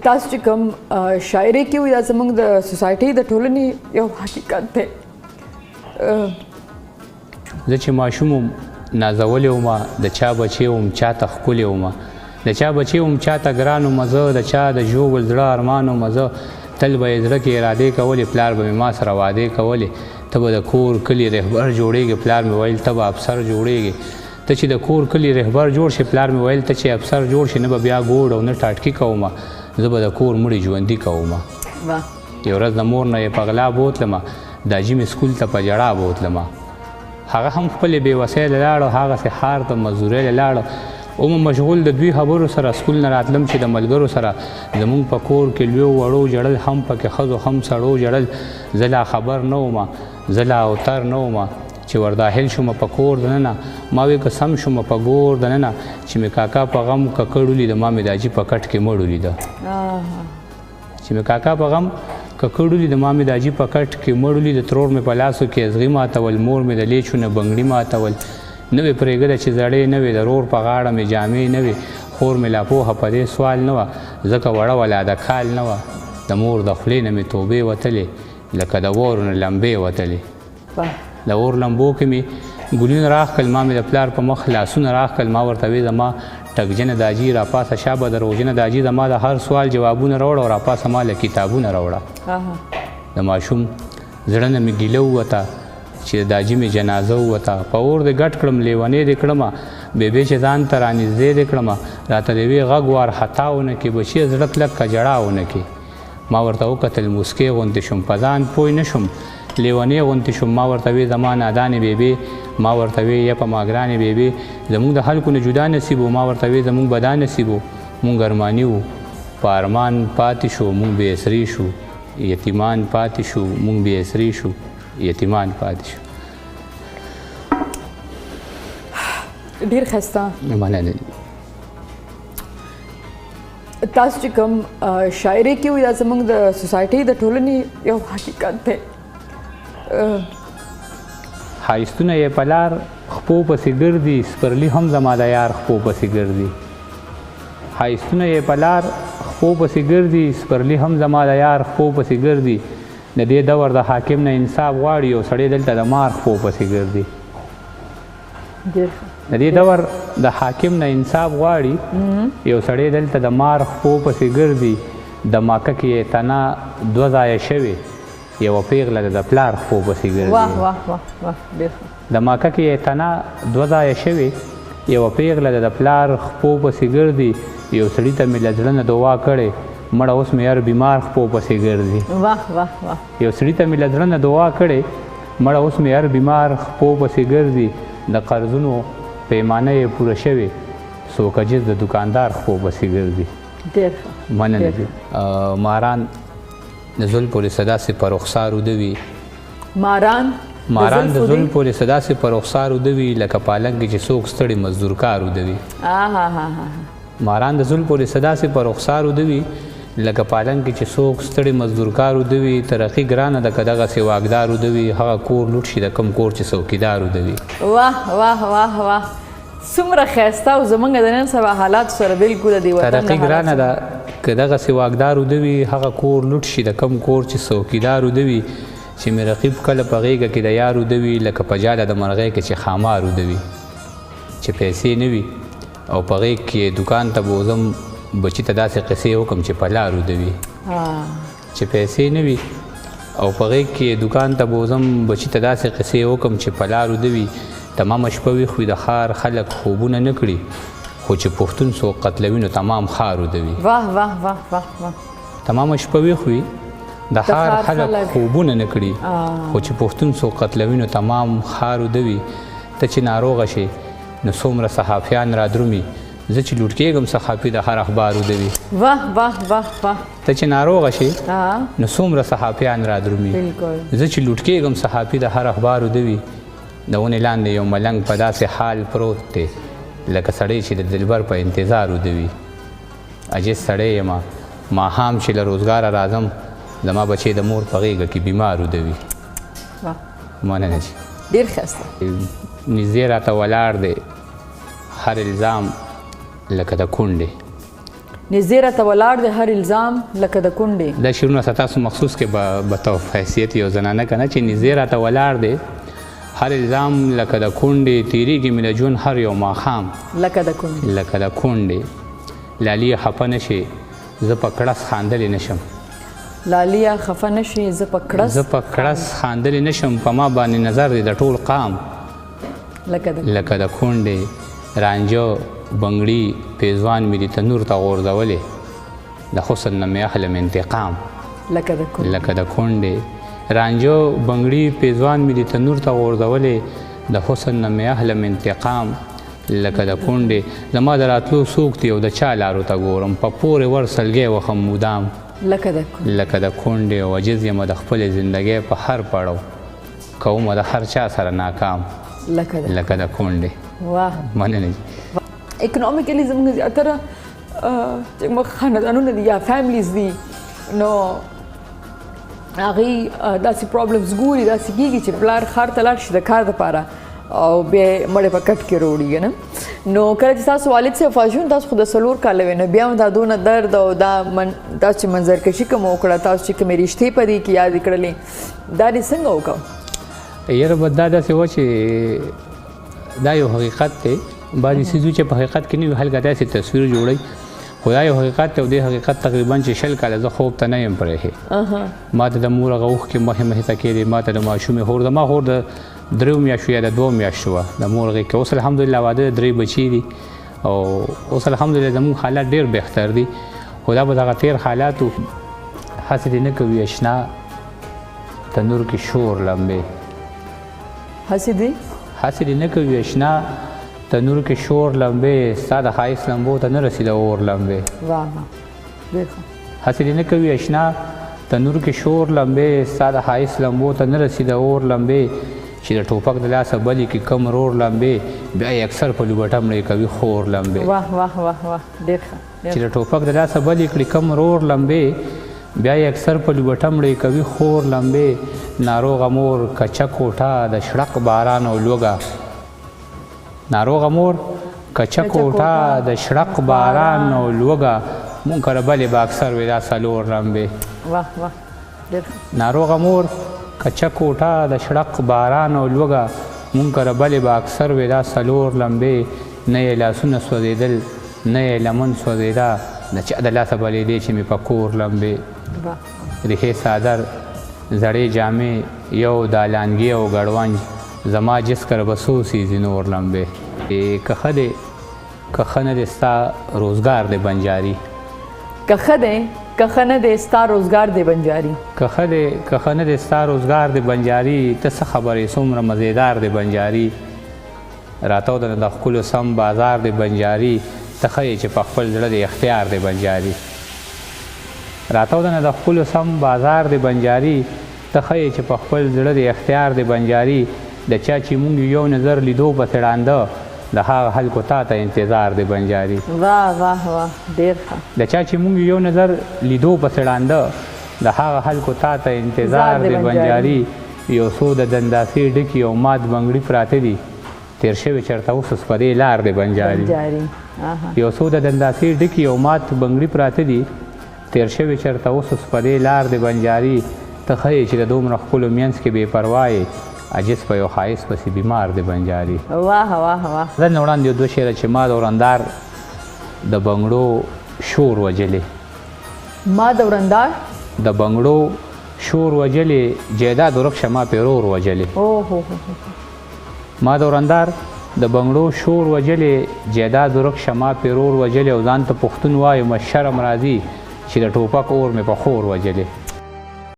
تاسو چې کوم شاعري کې وي دا زموږ د سوسایټي د ټولنې یو حقیقت دی. زه چې ماشوم وم نازولی ومه د چا بچی وم چاته ښکلې ومه د چا بچی وم چاته ګران ومه زه د چا د ژوبل زړه ارمان ومه زه تل به یې زړه کې ارادې کولې پلار به مې ما سره وعدې کولې ته به د کور کلي رهبر جوړېږې پلار مې ویل ته به افسر جوړېږې ته چې د کور کلي رهبر جوړ شي پلار مې ویل ته چې افسر جوړ شي نه به بیا ګوډ او نه ټاټکي کومه زه به د کور مړي ژوندي کومه. یو ورځ د مور نه یې په غلا بوتلمه د اجي سکول ته په ژړا بوتلمه هغه هم خپلې بېوسۍ له لاړو هغسې ښار ته مزدورۍ له لاړو اومه مشغول د دوی خبرو سره سکول نه راتلم چې د ملګرو سره زمونږ په کور کې لویو وړو ژړل هم پکې ښځو هم سړو ژړل زه لا خبر نه ومه زه لا اوتر نه ومه چې ورداخل شومه په کور دننه ما وی که سم شومه په ګور دننه چې مې کاکا په غم ککړ ولیده ما مې د اجي په کټ کې مړ ولیده چې مې کاکا په غم ککړ ولیده ما مې د اجي په کټ کې مړ ولیده ترور مې په لاسو کې ازغي ماتول مور مې د لیچو نه بنګړي ماتول نه وې پرېږده چې زړې نه وې د رور په غاړه مې جامې نه وې خور مې لا پوهه په دې سوال نه وه ځکه وړه ولاده کال نه وه د مور د خولې نه مې توبې وتلې لکه د وورو نه لمبې وتلې د اور لمبو کې مې ګلونه راښکل ما مې د پلار په مخ لاسونه راښکل ما ورته وې زما ټکجنه د اجي راپاسه شا به دروغجنه د اجي زما د هر سوال جوابونه راوړه او راپاسه ما له کتابونه راوړه د ماشوم زړه نه مې ګیله ووته چې د اجي مې جنازه ووته په اور دې ګډ کړم لیونې دې کړمه بېبې چې ځان ته رانږدې دې کړمه راته د یوې غږ وارخطا ونه کړې بچیه زړه کلک که جړا ونه کړې ما ورته وکتل موسکۍ غوندې شوم په ځان پوه نه شوم لیونې غوندې شوم ما ورته وې زما نادانې بېبې ما ورته وې یا په ما ګرانې بېبې زموږ د خلکو نه جدا نصیب و ما ورته وې زموږ به دا نصیب و مونږ ارماني وو په ارمان پاتې شو مونږ بې اسري شو یتیمان پاتې شو مونږ بې اسري شو یتیمان پاتې شو. ډېر ښایسته مننه. تاسو چې کوم شاعري کې وي دا زموږ د سوسایټي د ټولنې یو حقیقت دی. ښایستونه یې په لار خپو پسې ګرځي سپرلي هم زما د یار خپو پسې ګرځي ښایستونه یې په لار خپو پسې ګرځي سپرلي هم زما د یار خپو پسې ګرځي د دې دور د حاکم نه انصاف غواړي یو سړی دلته د مار خپو پسې ګرځي د دې دور د حاکم نه انصاف غواړي یو سړی دلته د مار خپو پسې ګرځي د ماکه کې یې تنه دوه ځایه شوې یوه پیغله د پلار خپو پسې ګرځي د ماکه کې یې تنه دوه ځایه شوې یوه پیغله د پلار خپو پسې ګرځي یو سړي ته مې له زړه نه دعا کړې مړه اوس مې هر بیمار خپو پسې ګرځي یو سړي ته مې له زړه نه دعا کړې مړه اوس مې هر بیمار خپو پسې ګرځي د قرضونو پیمانه یې پوره شوې څوک عجز د دکاندار خپو پسې ګرځي. مننه. ماران د زل پورې صدا سي په رخسار ودوي ماران د زل پورې صدا سي په رخسار ودوي لکه پالنګ چې څوک ستړي مزدور کار ودوي ماران د زل پورې صدا سي په رخسار ودوي لکه پالنګ چې څوک ستړي مزدور کار ودوي ترقي ګرانه د کدغه سي واګدار ودوي هغه کور لوټ شي د کم کور چې څوکیدار ودوي. واه واه واه واه څومره ښایسته او زموږ د نن سبا حالات سره بالکل د دې وطن ترقي ګرانه ده که دغسې واګدار ودوي هغه کور لوټ شي د کم کور چې څوکیدار ودوي چې مې رقیب کله په غېږه کې د یار ودوي لکه په جاله د مرغۍ کې چې خامار ودوي چې پیسې نه وي او په غېږ کې دوکان ته بوځم بچي ته داسې قصې وکړم چې په لار ودوي چې پیسې نه وي او په غېږ کې دوکان ته بوځم بچي ته داسې قصې وکړم چې په لار ودوي تمامه شپه وي خو د ښار خلک خوبونه نه کړي خو چې پښتون څوک قتلوي نو تمام ښار ودوي. تمامه شپه وي خو د ښار خلک خوبونه نه کړي خو چې پښتون څوک قتلوي نو تمام ښار ودوي. ته چې ناروغه شي نو څومره صحافیان را درومي زه چې لوټ کېږم صحافي د هر اخبار ودوي. ته چې ناروغه شي نو څومره صحافیان را درومي زه چې لوټ کېږم صحافي د هر اخبار ودوي. د ونې لاندې یو ملنګ په داسې حال پروت دی لکه سړی چې د دلبر په انتظار ودوي. عجیز سړی یم ماښام چې له روزګاره راځم زما بچی د مور په غېږه کې بیمار ودوي. مننه. ډېر ښایسته. نږدې راته ولاړ دی هر الزام لکه د کونډې نږدې راته ولاړ دی هر الزام لکه د کونډې. دا شعرونه ستاسو مخصوص کې به حیثیت یو زنانه که نه چې نږدې راته ولاړ دی هر الزام لکه د کونډې تیریږي مې د ژوند هر یو ماښام لکه د کونډې. لکه د کونډې لالیه خفه نه شي زه په کړس خاندلی نشم. لالیه خفه نه شي زه په کړس خاندلی نشم په ما باندې نظر دی د ټول قام لکه د کونډې رانجه بنګړي پیزوان مې دي تنور ته غورځولې د حسن نه مې اخلم انتقام لکه د کونډې رانجه بنګړي پیزوان مې دي تنور ته غورځولې د حسن نه مې اخلم انتقام لکه د کونډې زما د راتلو څوک دی او د چا لارو ته ګورم په پورې ور سلګی وخم مودام لکه د کونډې او عجز یم د خپلې زندګۍ په هر پړاو کومه د هر چا سره ناکام لکه د کونډې. واه مننه. اکنامیکلی زموږ زیاتره چې خاندانونه دي یا فیملیز دي نو هغوی داسې پرابلمز ګوري داسې کېږي چې پلار ښار ته لاړ شي د کار دپاره او بیا مړې په کټ کې راوړي که نه نو کله چې تاسو والد صاحب وفات شو تاسو خو د 4 کاله وې نو بیا هم دا دونه درد او دا تاسو چې منظرکشي کوم وکړه تاسو چې کومې رشتې په دې کې یادې کړلې دا دې څنګه وکړه؟ یاره به دا داسې وه چې دا یو حقیقت دی بعضې څیزو چې په حقیقت کې نه وي هلکه داسې تصویر جوړوي خو دا یو حقیقت دی او دې حقیقت تقریبا چې 20 کاله زه خوب ته نه یم پرېښې ما ته د مور هغه اوښکې مخې ته کېدې ما ته د ماشومې خور زما خور د 3 میاشتو یا د 2 میاشتو وه د مور غېږ کې اوس الحمدلله واده د 3 بچي دي او اوس الحمدلله زموږ حالات ډېر بهتر دي خو دا به دغه تېر حالاتو هسې دې نه کوي اشنا تنور کې شور لمبې هسې دې نه کوي اشنا تنور کې شور لمبې ستا د ښایست لمبو ته نه رسېده اور لمبې هسې دې نه کوي اشنا تنور کې شور لمبې ستا د ښایست لمبو ته نه رسېده اور لمبې چې د ټوپک د لاسه بلې کې کم رور لمبې بیا یې اکثر په لوبټه مړې کوي خور لمبې چې د ټوپک د لاسه بلې کړي کم رور لمبې بیا یې اکثر په لوبټه مړې کوي خور لمبې ناروغه مور کچه کوټه د شړق باران او لوږه ناروغه مور کچه کوټه د شړق باران او لوږه مونږ کره بلې به اکثر وي دا 4 لمبې ناروغه مور کچه کوټه د شړق باران او لوږه مونږ کره بلې به اکثر وي دا 4 لمبې نه یې لاسونه سوځېدل نه یې لمن سوځېده د چا د لاسه بلېدې چې مې په کور لمبې ریښې څادر زړې جامې یو دالانګي او ګړونج زما جس کره به څو سیزي نور لمبې که ښه دی که ښه نه دی ستا روزګار دی بنجاري که ښه نه دی ستا روزګار دی بنجاري که ښه نه دی ستا روزګار دی بنجاري ته څه خبرې څومره مزېدار دی بنجاري راته د د ښکلو سم بازار دی بنجاري ته ښه یې چې په خپل زړه د اختیار دی بنجاري راته د د ښکلو سم بازار دی بنجاري ته ښه یې چې په خپل زړه د اختیار دی بنجاري د چا چې مونږ یو نظر لیدو پسې ړانده د هغه خلکو تا ته انتظار دی بنجاري ډېر ښه د چا چې مونږ یو نظر لیدو پسې ړانده د هغه خلکو تا ته انتظار دی بنجاري یو څو د دنداسې ډکي او مات بنګړي پراته دي تېر شوي چېرته اوس په دې لار دی بنجاري یو څو د دنداسې ډکي او مات بنګړي پراته دي تېر شوي چېرته اوس په دې لار دی بنجاري ته ښه یې چې د دومره ښکلو منځ کې بې پروا یې عجز په یو ښایست پسې بیمار دی بنجاري زه نه وړاندې یو 2 شعره چې ما د ورندار د بنګړو شور وجلې ما د ورندار د بنګړو شور وجلې جیداد ورک شه ما پیرور وجلې ما د ورندار د بنګړو شور وجلې جیداد ورک شه ما پیرور وجلې او ځان ته پښتون وایم شرم راځي چې د ټوپک اور مې په خور وجلې